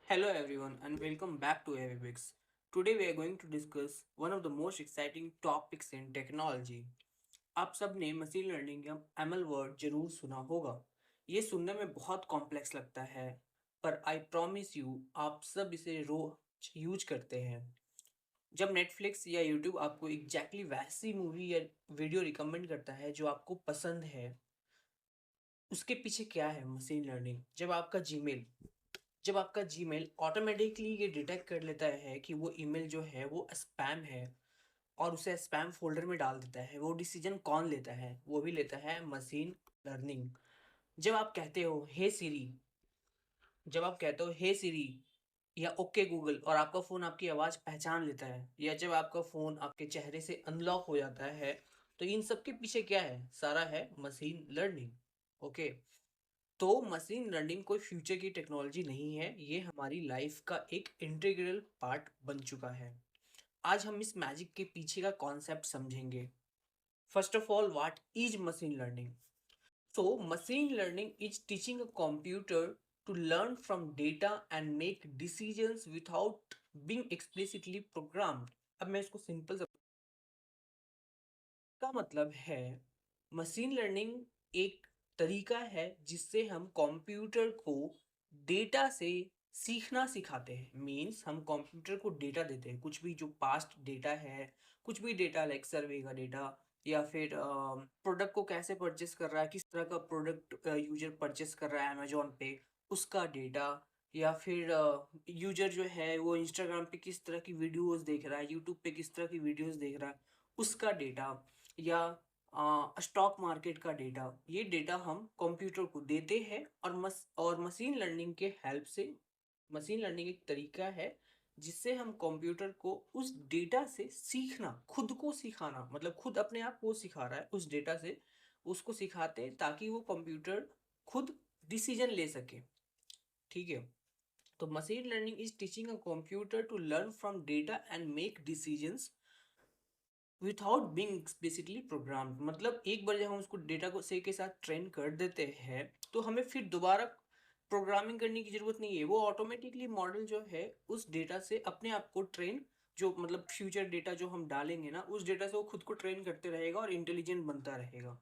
Hello everyone and welcome back to AVBix. Today we are going to discuss one of the most exciting topics in technology. आप सब ने machine learning या ML word जरूर सुना होगा। ये सुनने में बहुत कॉम्प्लेक्स लगता है, पर आई प्रॉमिस यू आप सब इसे रोज यूज करते हैं। जब नेटफ्लिक्स या यूट्यूब आपको वैसी मूवी या वीडियो रिकमेंड करता है जो आपको पसंद है, उसके पीछे क्या है? Machine learning. जब आपका जीमेल ऑटोमेटिकली ये डिटेक्ट कर लेता है कि वो ईमेल जो है वो स्पैम है और उसे स्पैम फोल्डर में डाल देता है, वो डिसीजन कौन लेता है? वो भी लेता है मशीन लर्निंग। जब आप कहते हो हे सीरी जब आप कहते हो हे सीरी या ओके गूगल और आपका फ़ोन आपकी आवाज़ पहचान लेता है, या जब आपका फ़ोन आपके चेहरे से अनलॉक हो जाता है, तो इन सब के पीछे क्या है? सारा है मशीन लर्निंग। ओके। तो मशीन लर्निंग कोई फ्यूचर की टेक्नोलॉजी नहीं है, ये हमारी लाइफ का एक इंटीग्रल पार्ट बन चुका है। आज हम इस मैजिक के पीछे का कॉन्सेप्ट समझेंगे। First of all, what is machine learning? So machine learning is teaching a computer to learn from data and make decisions without being explicitly programmed. अब मैं इसको सिंपल का मतलब है, मशीन लर्निंग एक तरीका है जिससे हम कंप्यूटर को डेटा से सीखना सिखाते हैं। मीन्स हम कंप्यूटर को डेटा देते हैं, कुछ भी जो पास्ट डेटा है, कुछ भी डेटा लाइक सर्वे का डेटा, या फिर प्रोडक्ट को कैसे परचेस कर रहा है, किस तरह का प्रोडक्ट यूजर परचेस कर रहा है अमेजोन पे, उसका डेटा, या फिर यूजर जो है वो इंस्टाग्राम पे किस तरह की वीडियोस देख रहा है, यूट्यूब पे किस तरह की वीडियोस देख रहा है, उसका डेटा, या स्टॉक मार्केट का डेटा। ये डेटा हम कंप्यूटर को देते हैं और मशीन लर्निंग के हेल्प से, मशीन लर्निंग एक तरीका है जिससे हम कंप्यूटर को उस डेटा से सीखना, खुद को सिखाना, मतलब खुद अपने आप को सिखा रहा है उस डेटा से, उसको सिखाते हैं ताकि वो कंप्यूटर खुद डिसीजन ले सके। ठीक है। तो machine learning is teaching a computer to learn from data and make decisions without being explicitly programmed. मतलब एक बार जब हम उसको डेटा को से के साथ ट्रेन कर देते हैं, तो हमें फिर दोबारा प्रोग्रामिंग करने की जरूरत नहीं है। वो ऑटोमेटिकली मॉडल जो है उस डेटा से अपने आप को ट्रेन, जो मतलब फ्यूचर डेटा जो हम डालेंगे ना, उस डेटा से वो खुद को ट्रेन करते रहेगा और इंटेलिजेंट बनता रहेगा।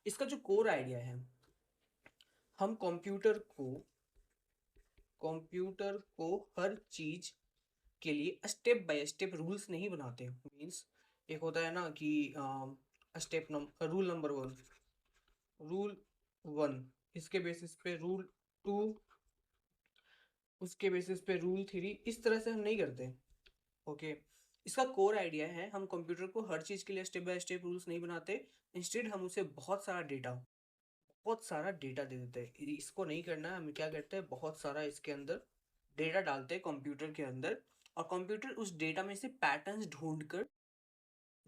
इसका जो कोर आइडिया है, हम कंप्यूटर को हर चीज के लिए स्टेप बाय स्टेप रूल्स नहीं बनाते। मीन्स एक होता है ना कि स्टेप नंबर, रूल वन, इसके बेसिस पे रूल 2, उसके बेसिस पे रूल 3, इस तरह से हम नहीं करते। ओके। इसका कोर आइडिया है, हम कंप्यूटर को हर चीज़ के लिए स्टेप बाय स्टेप रूल्स नहीं बनाते। इंस्टेड हम उसे बहुत सारा डेटा दे देते हैं। इसको नहीं करना है, हम क्या करते हैं, बहुत सारा इसके अंदर डेटा डालते हैं कंप्यूटर के अंदर, और कंप्यूटर उस डेटा में से पैटर्न्स ढूंढ कर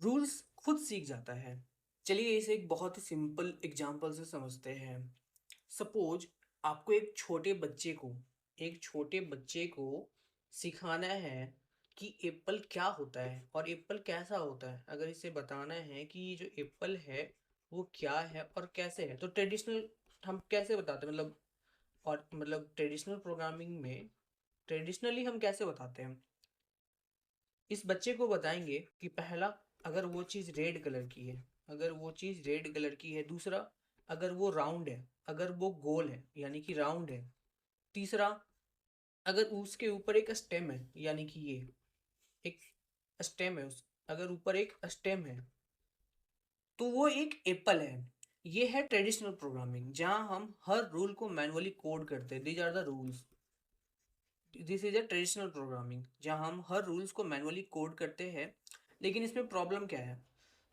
रूल्स खुद सीख जाता है। चलिए इसे एक बहुत ही सिंपल एग्जांपल से समझते हैं। सपोज आपको एक छोटे बच्चे को सिखाना है कि एप्पल क्या होता है और एप्पल कैसा होता है। अगर इसे बताना है कि ये जो एप्पल है वो क्या है और कैसे है, तो ट्रेडिशनल हम कैसे बताते हैं, मतलब ट्रेडिशनल प्रोग्रामिंग में ट्रेडिशनली हम कैसे बताते हैं? इस बच्चे को बताएंगे कि पहला, अगर वो चीज़ रेड कलर की है, दूसरा, अगर वो राउंड है, अगर वो गोल है यानी कि राउंड है, तीसरा, अगर उसके ऊपर एक स्टेम है यानी कि ये एक स्टेम है, उस अगर ऊपर एक स्टेम है तो वो एक एप्पल है। ये है ट्रेडिशनल प्रोग्रामिंग, जहां हम हर रूल को मैनुअली कोड करते हैं। These are the rules. This is a traditional programming जहां हम हर रूल्स को मैनुअली कोड करते हैं। लेकिन इसमें प्रॉब्लम क्या है?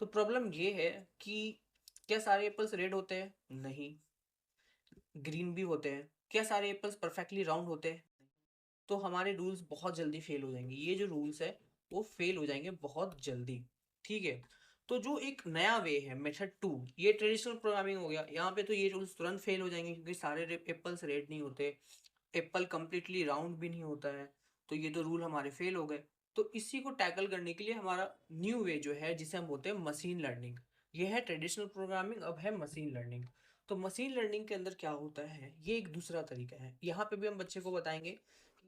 तो प्रॉब्लम ये है कि क्या सारे एप्पल्स रेड होते हैं? नहीं। ग्रीन भी होते हैं। क्या सारे एप्पल्स परफेक्टली राउंड होते हैं? तो हमारे रूल्स बहुत जल्दी फेल हो जाएंगे। ये जो रूल्स है वो फेल हो जाएंगे बहुत जल्दी। ठीक है। तो जो एक नया वे है, मेथड 2, ये ट्रेडिशनल प्रोग्रामिंग हो गया। यहाँ पे तो ये रूल्स तुरंत फेल हो जाएंगे क्योंकि सारे एप्पल्स रेड नहीं होते, एप्पल कंप्लीटली राउंड भी नहीं होता है। तो ये तो रूल हमारे फेल हो गए। तो इसी को टैकल करने के लिए हमारा न्यू वे जो है, जिसे हम बोलते हैं मशीन लर्निंग। ये है ट्रेडिशनल प्रोग्रामिंग, अब है मशीन लर्निंग। तो मशीन लर्निंग के अंदर क्या होता है, ये एक दूसरा तरीका है। यहाँ पे भी हम बच्चे को बताएंगे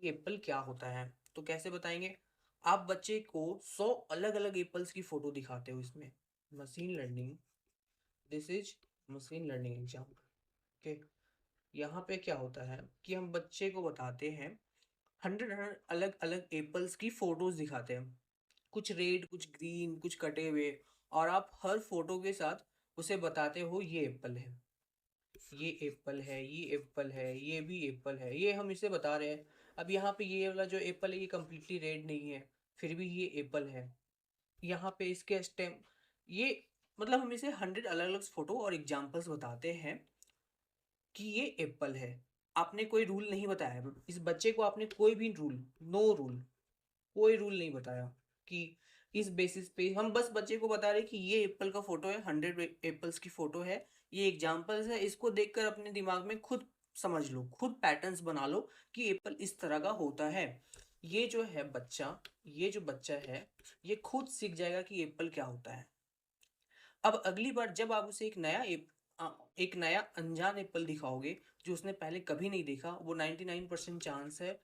कि एप्पल क्या होता है, तो कैसे बताएंगे? आप बच्चे को 100 अलग अलग एप्पल्स की फोटो दिखाते हो इसमें। Machine learning, this is machine learning example. Okay, यहाँ पे क्या होता है कि हम बच्चे को बताते हैं 100 अलग अलग एप्पल्स की फोटोज दिखाते हैं, कुछ रेड, कुछ ग्रीन, कुछ कटे हुए, और आप हर फोटो के साथ उसे बताते हो ये एप्पल है, ये एप्पल है, ये एप्पल है, ये भी एप्पल है, ये हम इसे बता रहे हैं। अब यहाँ पे ये वाला जो एप्पल है ये कम्प्लीटली रेड नहीं है, फिर भी ये एप्पल है। यहाँ पे इसके स्टेम, ये मतलब हम इसे 100 अलग अलग फोटो और एग्जाम्पल्स बताते हैं कि ये एप्पल है। आपने कोई रूल नहीं बताया इस बच्चे को, आपने कोई भी रूल, नो रूल, कोई रूल नहीं बताया कि इस बेसिस पे हम बस बच्चे को बता रहे कि ये एप्पल का फोटो है, 100 एप्पल्स की फोटो है, ये एग्जाम्पल्स है, इसको देखकर अपने दिमाग में खुद समझ लो, खुद पैटर्न्स बना लो कि एप्पल इस तरह का होता है। ये जो है बच्चा, ये जो बच्चा है ये खुद सीख जाएगा कि एप्पल क्या होता है। अब अगली बार जब आप उसे एक नया अनजान एप्पल दिखाओगे जो उसने पहले कभी नहीं देखा, वो 99% चांस है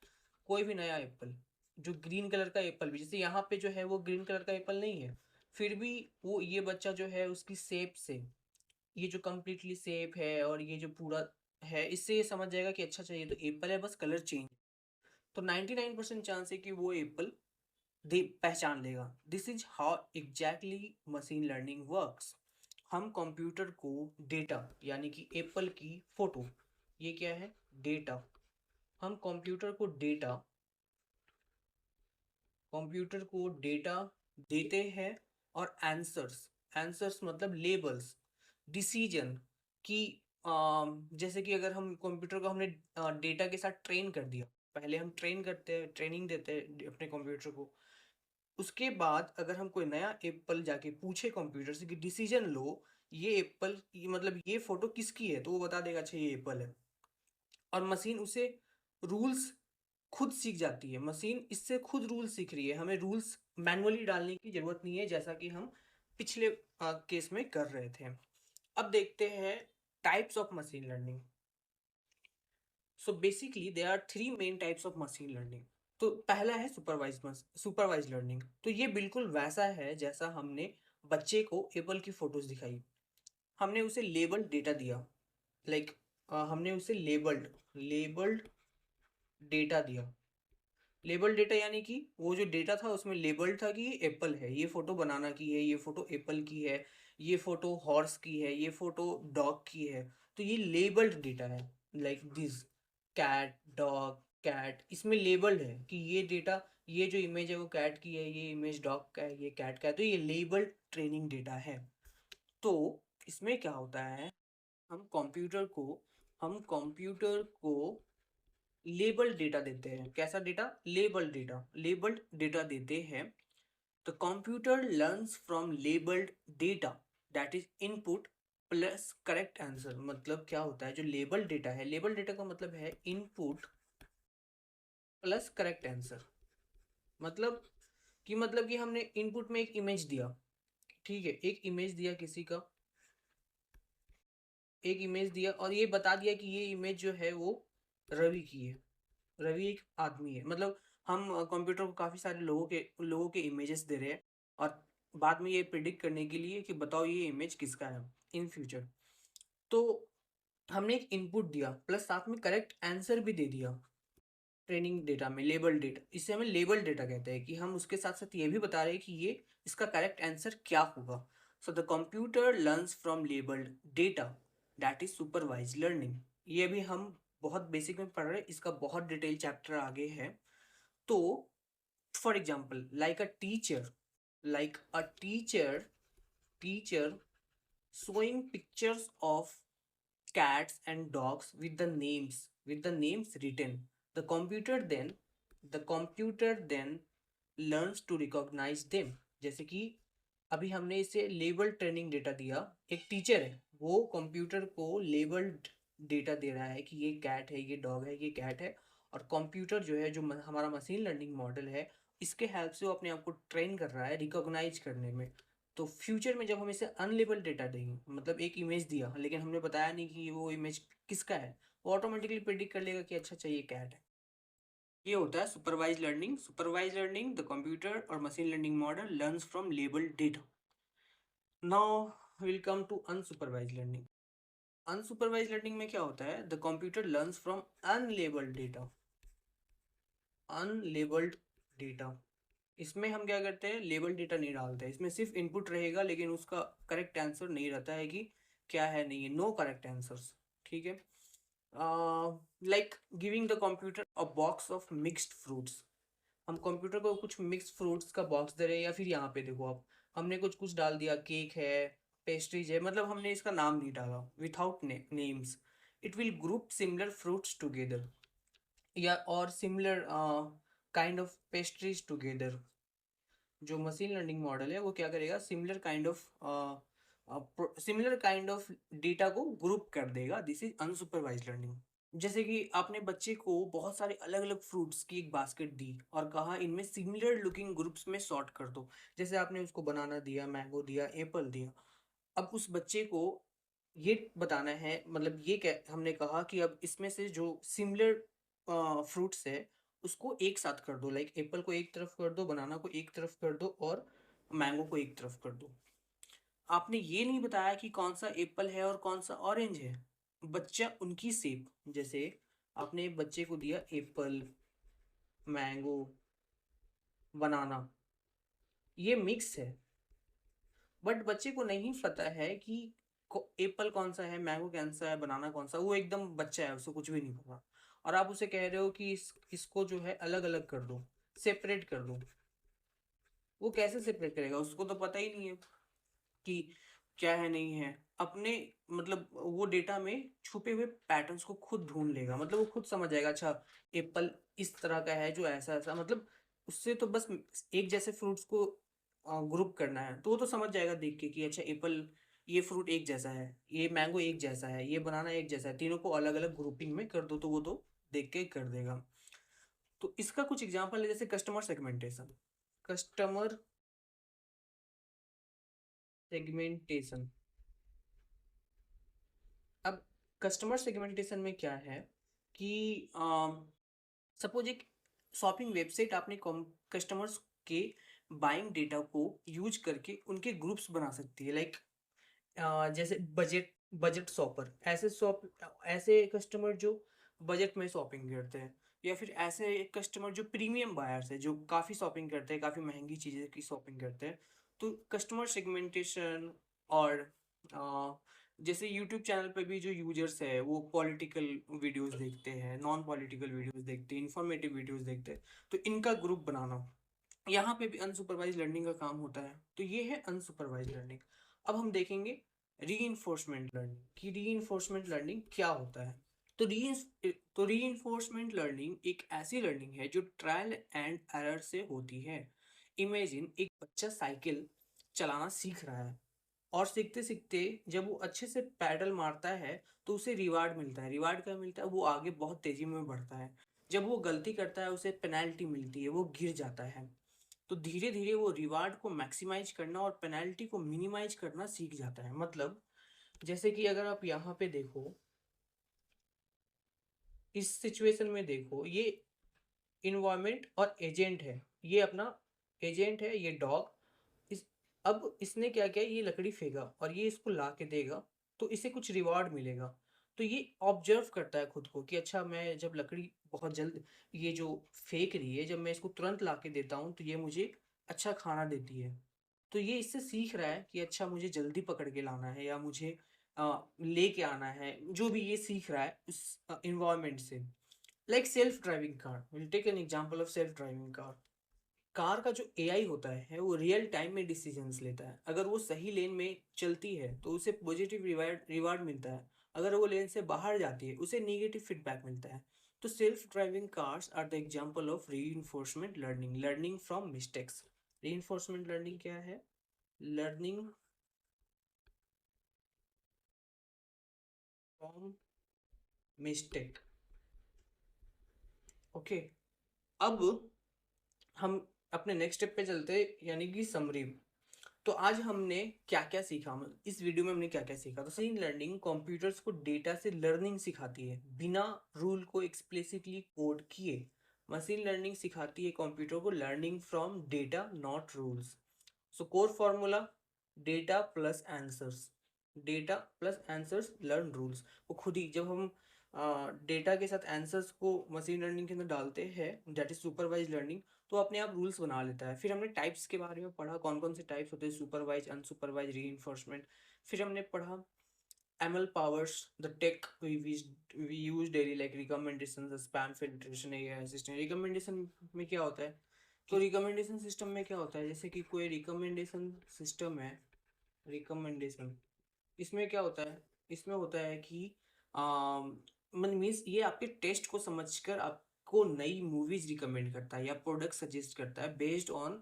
कोई भी नया एप्पल, जो ग्रीन कलर का एप्पल भी, जैसे यहाँ पे जो है वो ग्रीन कलर का एप्पल नहीं है, फिर भी वो ये बच्चा जो है उसकी शेप से, ये जो कम्प्लीटली शेप है और ये जो पूरा है, इससे ये समझ जाएगा कि अच्छा चाहिए तो एप्पल है, बस कलर चेंज। तो 99% चांस है कि वो एप्पल दे पहचान लेगा। This is how exactly machine learning works. हम कंप्यूटर को डेटा, यानी कि एप्पल की फोटो, ये क्या है, डेटा, हम कंप्यूटर को डेटा देते हैं, और आंसर्स, आंसर्स मतलब लेबल्स, डिसीजन की, जैसे कि अगर हम कंप्यूटर को हमने डेटा के साथ ट्रेन कर दिया, पहले हम ट्रेन करते हैं, ट्रेनिंग देते हैं अपने कंप्यूटर को, उसके बाद अगर हम कोई नया एप्पल जाके पूछे कंप्यूटर से कि डिसीजन लो, ये एप्पल मतलब ये फोटो किसकी है, तो वो बता देगा अच्छा ये एप्पल है। और मशीन उसे रूल्स खुद सीख जाती है, मशीन इससे खुद रूल्स सीख रही है, हमें रूल्स मैनुअली डालने की जरूरत नहीं है, जैसा कि हम पिछले केस में कर रहे थे। अब देखते हैं types of machine learning. So basically there are 3 main types of machine learning. तो पहला है सुपरवाइज लर्निंग। तो ये बिल्कुल वैसा है जैसा हमने बच्चे को एप्पल की फोटोज दिखाई, हमने उसे लेबल्ड डेटा दिया, लाइक हमने उसे लेबल्ड डेटा दिया। लेबल डेटा यानी कि वो जो डेटा था उसमें लेबल्ड था कि ये एप्पल है, ये फोटो बनाना की है, ये फोटो एप्पल की है, ये फोटो हॉर्स की है, ये फोटो डॉग की है। तो ये लेबल्ड डेटा है, like this cat, dog, cat, इसमें लेबल्ड है कि ये डेटा, ये जो इमेज है वो कैट की है, ये इमेज डॉग का है, ये कैट का है, तो ये लेबल्ड ट्रेनिंग डेटा है। तो इसमें क्या होता है, हम कंप्यूटर को लेबल्ड डेटा देते हैं। कैसा डेटा, लेबल्ड डेटा देते हैं। The computer learns from labelled data, that is input plus correct answer. मतलब क्या होता है, जो लेबल डेटा है, लेबल डेटा का मतलब है इनपुट प्लस करेक्ट आंसर। मतलब कि हमने इनपुट में एक इमेज दिया, ठीक है, एक इमेज दिया किसी का, एक इमेज दिया और ये बता दिया कि ये इमेज जो है वो रवि की है, रवि एक आदमी है। मतलब हम कंप्यूटर को काफ़ी सारे लोगों के इमेजेस दे रहे हैं, और बाद में ये प्रिडिक्ट करने के लिए कि बताओ ये इमेज किसका है इन फ्यूचर। तो हमने एक इनपुट दिया प्लस साथ में करेक्ट आंसर भी दे दिया ट्रेनिंग डेटा में, लेबल डेटा, इसे हमें लेबल डेटा कहते हैं, कि हम उसके साथ साथ ये भी बता रहे हैं कि ये इसका करेक्ट आंसर क्या होगा। So the computer learns from labelled data, that is supervise learning. ये भी हम बहुत बेसिक में पढ़ रहे हैं, इसका बहुत डिटेल चैप्टर आगे है। तो for example like a teacher showing pictures of cats and dogs with the names written. The computer then learns to recognize them. जैसे कि अभी हमने इसे लेबल ट्रेनिंग डेटा दिया, एक टीचर है वो कंप्यूटर को लेबल्ड डेटा दे रहा है कि ये कैट है, ये डॉग है, ये कैट है, और कंप्यूटर जो है, जो हमारा मशीन लर्निंग मॉडल है, इसके हेल्प से वो अपने आप को ट्रेन कर रहा है रिकॉग्नाइज करने में। तो फ्यूचर में जब हम इसे अनलेबल्ड डेटा देंगे, मतलब एक इमेज दिया लेकिन हमने बताया नहीं कि वो इमेज किसका है, वो ऑटोमेटिकली प्रिडिक्ट कर लेगा कि अच्छा चाहिए कैट है। ये होता है supervise learning. Supervise learning, the computer और machine learning model learns from labelled data. Now will come to unsupervise learning. Unsupervise learning में क्या होता है? The computer learns from unlabelled data. Unlabelled data, इसमें हम क्या करते हैं? लेबल डेटा नहीं डालते हैं, इसमें सिर्फ इनपुट रहेगा लेकिन उसका करेक्ट आंसर नहीं रहता है कि क्या है, नहीं है, नो करेक्ट आंसर्स। ठीक है, like giving the computer a box of mixed fruits. हम कंप्यूटर को कुछ मिक्स फ्रूट्स का बॉक्स दे रहे हैं, या फिर यहाँ पे देखो आप, हमने कुछ कुछ डाल दिया, केक है, पेस्ट्रीज है, मतलब हमने इसका नाम नहीं डाला, without names. It will group similar fruits together, या और similar kind of pastries together. जो मशीन लर्निंग मॉडल है वो क्या करेगा? सिमिलर काइंड ऑफ डेटा को ग्रुप कर देगा। This is unsupervised learning. जैसे कि आपने बच्चे को बहुत सारे अलग अलग फ्रूट्स की एक बास्केट दी और कहा इनमें सिमिलर लुकिंग ग्रुप्स में सॉर्ट कर दो। जैसे आपने उसको बनाना दिया, मैंगो दिया, एप्पल दिया। अब उस बच्चे को ये बताना है, मतलब ये क्या हमने कहा कि अब इसमें से जो सिमिलर फ्रूट्स है उसको एक साथ कर दो, लाइक एप्पल को एक तरफ कर दो, बनाना को एक तरफ कर दो और मैंगो को एक तरफ कर दो। आपने ये नहीं बताया कि कौन सा एप्पल है और कौन सा ऑरेंज है। बच्चा उनकी सेप, जैसे आपने बच्चे को दिया एप्पल, मैंगो, बनाना, ये मिक्स है, बट बच्चे को नहीं पता है कि एप्पल कौन सा है, मैंगो कौन सा है, बनाना कौन सा। वो एकदम बच्चा है, उसको कुछ भी नहीं पता, और आप उसे कह रहे हो कि इसको जो है अलग अलग कर दो, सेपरेट कर दो। वो कैसे सेपरेट करेगा? उसको तो पता ही नहीं है कि क्या है, नहीं है। अपने मतलब वो डेटा में छुपे हुए पैटर्न्स को खुद ढूंढ लेगा, मतलब वो खुद समझ जाएगा, अच्छा एप्पल इस तरह का है जो ऐसा ऐसा, मतलब उससे तो बस एक जैसे फ्रूट्स को ग्रुप करना है तो वो तो समझ जाएगा देख के कि अच्छा एप्पल, ये फ्रूट एक जैसा है, ये मैंगो एक जैसा है, ये बनाना एक जैसा है, तीनों को अलग अलग ग्रुपिंग में कर दो तो वो तो देख के कर देगा। तो इसका कुछ एग्जांपल है, जैसे कस्टमर सेगमेंटेशन। कस्टमर सेगमेंटेशन, अब कस्टमर सेगमेंटेशन में क्या है कि सपोज एक शॉपिंग वेबसाइट आपने कस्टमर्स के बाइंग डेटा को यूज करके उनके ग्रुप्स बना सकती है, लाइक जैसे बजट बजट शॉपर, ऐसे कस्टमर जो बजट में शॉपिंग करते हैं, या फिर ऐसे कस्टमर जो प्रीमियम बायर्स है जो काफ़ी शॉपिंग करते हैं, काफ़ी महंगी चीज़ें की शॉपिंग करते हैं। तो कस्टमर सेगमेंटेशन, और अ, जैसे यूट्यूब चैनल पे भी जो यूजर्स है वो पॉलिटिकल वीडियोस देखते हैं, नॉन पॉलिटिकल वीडियोस देखते हैं, इंफॉर्मेटिव वीडियोस देखते हैं, तो इनका ग्रुप बनाना, यहाँ पे भी अनसुपरवाइज लर्निंग का काम होता है। तो ये है अनसुपरवाइज लर्निंग। अब हम देखेंगे रीइंफोर्समेंट लर्निंग कि रीइंफोर्समेंट लर्निंग क्या होता है। तो रीइंफोर्समेंट लर्निंग एक ऐसी लर्निंग है जो ट्रायल एंड एरर से होती है। इमेजिन एक बच्चा साइकिल चलाना सीख रहा है, और सीखते सीखते जब वो अच्छे से पैडल मारता है तो उसे रिवार्ड मिलता है। रिवार्ड क्या मिलता है? वो आगे बहुत तेजी में बढ़ता है। जब वो गलती करता है उसे पेनल्टी मिलती है, वो गिर जाता है। तो धीरे धीरे वो रिवार्ड को मैक्सिमाइज करना और पेनल्टी को मिनिमाइज करना सीख जाता है। मतलब जैसे कि अगर आप यहाँ पे देखो, इस सिचुएशन में देखो, ये इन्वायरमेंट और एजेंट है, ये अपना एजेंट है, ये डॉग। इस अब इसने क्या किया, ये लकड़ी फेंका और ये इसको ला के देगा, तो इसे कुछ रिवार्ड मिलेगा। तो ये ऑब्जर्व करता है खुद को कि अच्छा मैं जब लकड़ी बहुत जल्द ये जो फेंक रही है, जब मैं इसको तुरंत ला के देता हूँ तो ये मुझे अच्छा खाना देती है। तो ये इससे सीख रहा है कि अच्छा मुझे जल्दी पकड़ के लाना है, या मुझे लेके आना है, जो भी ये सीख रहा है उस इन्वायरमेंट से। Like self driving car, will take an example of self driving car. Car का जो एआई होता है वो रियल टाइम में डिसीजंस लेता है। अगर वो सही लेन में चलती है तो उसे पॉजिटिव रिवार्ड मिलता है, अगर वो लेन से बाहर जाती है उसे नेगेटिव फीडबैक मिलता है। तो self driving cars are the example of reinforcement learning, learning from mistakes. Reinforcement learning क्या है? Learning from mistake. ओके, अब हम अपने नेक्स्ट स्टेप पे चलते हैं, यानी कि समरी। तो आज हमने क्या क्या सीखा, इस वीडियो में हमने क्या क्या सीखा। तो मशीन लर्निंग कंप्यूटर्स को डेटा से लर्निंग सिखाती है बिना रूल को एक्सप्लिसिटली कोड किए। मशीन लर्निंग सिखाती है कंप्यूटर को learning from data not rules. So core formula data plus answers, data plus answers learn rules. वो खुद ही जब हम डेटा के साथ आंसर्स को मशीन लर्निंग के अंदर डालते हैं, दैट इज सुपरवाइज लर्निंग, तो अपने आप रूल्स बना लेता है। फिर हमने टाइप्स के बारे में पढ़ा, कौन कौन से टाइप्स होते हैं, सुपरवाइज, अनसुपरवाइज, री। फिर हमने पढ़ा ML powers the tech we use daily like recommendations, spam filtration, AI assistant। Recommendation में क्या होता है, तो रिकमेंडेशन सिस्टम में क्या होता है, जैसे कि कोई रिकमेंडेशन सिस्टम है, रिकमेंडेशन इसमें क्या होता है, इसमें होता है कि मन मीन्स ये आपके टेस्ट को समझकर आपको नई मूवीज रिकमेंड करता है या प्रोडक्ट सजेस्ट करता है बेस्ड ऑन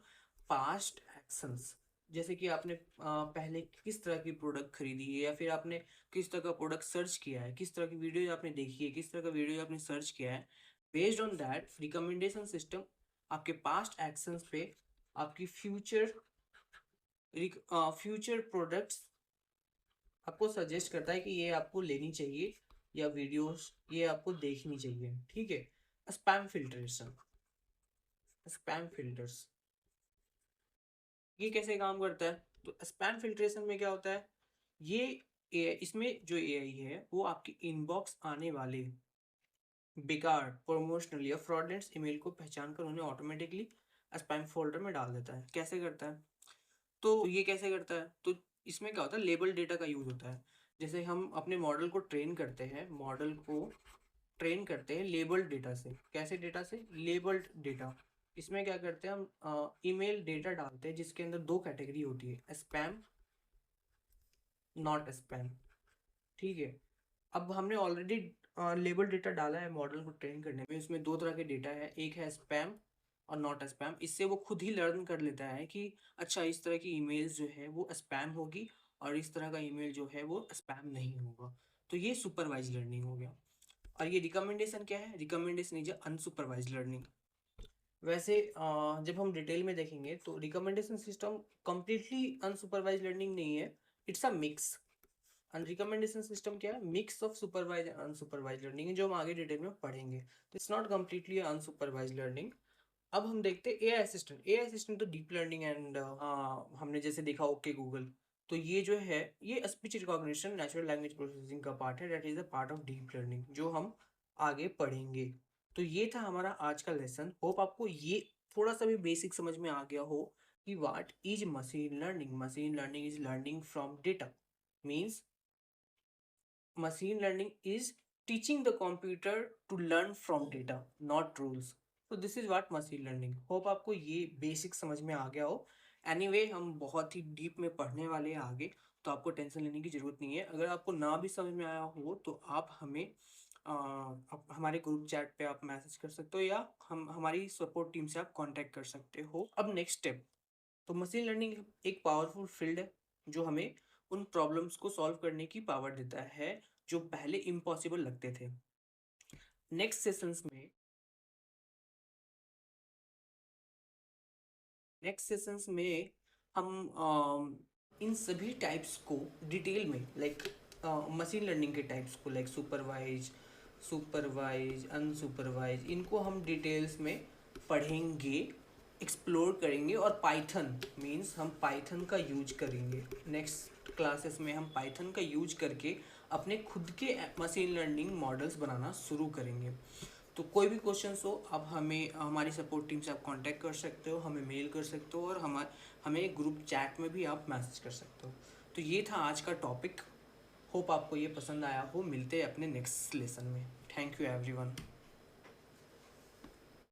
पास्ट एक्शंस। जैसे कि आपने पहले किस तरह की प्रोडक्ट खरीदी है, या फिर आपने किस तरह का प्रोडक्ट सर्च किया है, किस तरह की वीडियो आपने देखी है, किस तरह का वीडियो आपने सर्च किया है, based on that recommendation system आपके पास्ट एक्शंस पे आपकी फ्यूचर प्रोडक्ट्स आपको सजेस्ट करता है कि ये आपको लेनी चाहिए या वीडियोस ये आपको देखनी चाहिए। ठीक है। स्पैम फिल्ट्रेशन, स्पैम फिल्टर्स ये कैसे काम करता है, तो स्पैम फिल्ट्रेशन में क्या होता है, ये इसमें जो एआई है वो आपकी इनबॉक्स आने वाले बेकार, प्रमोशनल या फ्रॉडलेंट ईमेल को पहचान कर उन्हें ऑटोमेटिकली स्पैम फोल्डर में डाल देता है। कैसे करता है, तो ये कैसे करता है, तो इसमें क्या होता है, लेबल डेटा का यूज होता है। जैसे हम अपने मॉडल को ट्रेन करते हैं, मॉडल को ट्रेन करते हैं लेबल्ड डेटा से। कैसे डेटा से, लेबल्ड डेटा। इसमें क्या करते हैं हम, ईमेल डेटा डालते हैं जिसके अंदर दो कैटेगरी होती है, स्पैम, नॉट स्पैम। ठीक है। अब हमने ऑलरेडी लेबल डेटा डाला है मॉडल को ट्रेन करने में, उसमें दो तरह के डेटा है, एक है स्पैम और नॉट स्पैम। इससे वो खुद ही लर्न कर लेता है कि अच्छा इस तरह की ईमेल जो है वो स्पैम होगी और इस तरह का ईमेल जो है वो स्पैम नहीं होगा। तो ये सुपरवाइज लर्निंग हो गया। और ये रिकमेंडेशन क्या है, रिकमेंडेशन इज अनसुपरवाइज लर्निंग। वैसे जब हम डिटेल में देखेंगे तो recommendation system completely unsupervised learning नहीं है, it's a mix. Recommendation system क्या है, mix of supervised unsupervised learning है, जो हम आगे डिटेल में पढ़ेंगे। तो it's not completely unsupervised learning. अब हम देखते हैं एआई असिस्टेंट। एआई असिस्टेंट तो डीप लर्निंग एंड हमने जैसे देखा ओके गूगल, तो ये जो है ये speech recognition natural language processing का पार्ट है, that is a part of deep learning जो हम आगे पढ़ेंगे। तो ये था हमारा आज का लेसन। होप आपको ये थोड़ा सा भी बेसिक समझ में आ गया हो कि what is machine learning. Machine learning is learning from data, means machine learning is teaching the computer to learn from data not rules। so this is what machine learning। hope आपको ये basic समझ में आ गया हो। anyway हम बहुत ही deep में पढ़ने वाले हैं आगे, तो आपको टेंशन लेने की ज़रूरत नहीं है। अगर आपको ना भी समझ में आया हो तो आप हमें आप हमारे ग्रुप चैट पे आप मैसेज कर सकते हो, या हम हमारी सपोर्ट टीम से आप कांटेक्ट कर सकते हो। अब नेक्स्ट स्टेप, तो मशीन लर्निंग एक पावरफुल फील्ड है जो हमें उन प्रॉब्लम्स को सॉल्व करने की पावर देता है जो पहले इम्पॉसिबल लगते थे। नेक्स्ट सेशंस में हम इन सभी टाइप्स को डिटेल में लाइक मशीन लर्निंग के टाइप्स को लाइक सुपरवाइज अनसुपरवाइज, इनको हम डिटेल्स में पढ़ेंगे, एक्सप्लोर करेंगे। और पाइथन मीन्स हम पाइथन का यूज करेंगे। नेक्स्ट क्लासेस में हम पाइथन का यूज करके अपने खुद के मशीन लर्निंग मॉडल्स बनाना शुरू करेंगे। तो कोई भी क्वेश्चंस हो आप हमें हमारी सपोर्ट टीम से आप कांटेक्ट कर सकते हो, हमें मेल कर सकते हो, और हमें ग्रुप चैट में भी आप मैसेज कर सकते हो। तो ये था आज का टॉपिक। होप आपको ये पसंद आया हो। मिलते हैं अपने नेक्स्ट लेसन में। Thank you everyone.